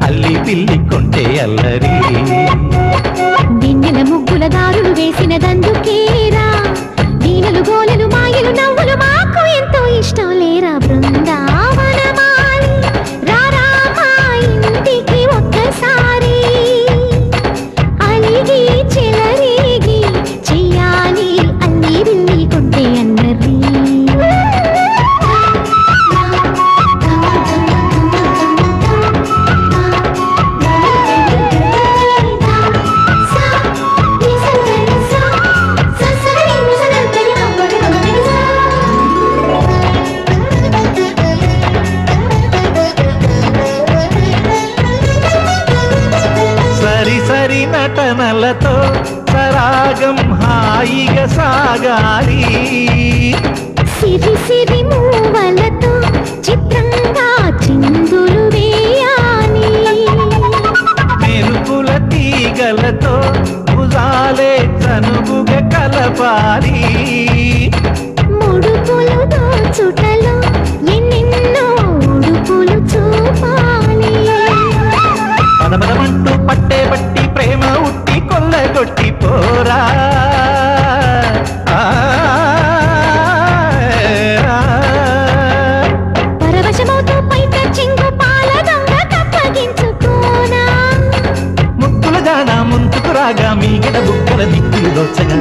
అల్లి పిల్లి కొంటే అల్లరి దిన్నెల ముగ్గుల దారులు వేసినదందుకేరా దీనలు గోలెలు మాయలు నవ్వులు మాకు ఎంతో ఇష్టం లేరా బృందావనమాలి రారా మా ఇంటికి ఒక్కసారి అలిగి చెలరేగి చెయ్యాలి అల్లి బిల్లి కొంటే అన్నరి సరి సరి నటనలతో సరాగం హాయిగా సాగాలి సిరి సిరి మూవలతో చిత్రంగా చిందులు వేయాలి మెరుపుల తీగలతో భుజాలే చనువుగా కలపాలి ముడుపులు దోచుటలో ఎన్నెన్నో ఉడుపులు చూపాలి పదమదమంటూ పట్టే బట్టి ప్రేమ ఉట్టి కొల్లగొట్టి పోరా పరవశమవుతూ పైట చింగు పాల దొంగ కప్పగించుకోనా ముక్కుల జానా ముందుకు రాగా మీగడ బుక్కల దిక్కులు దోచగా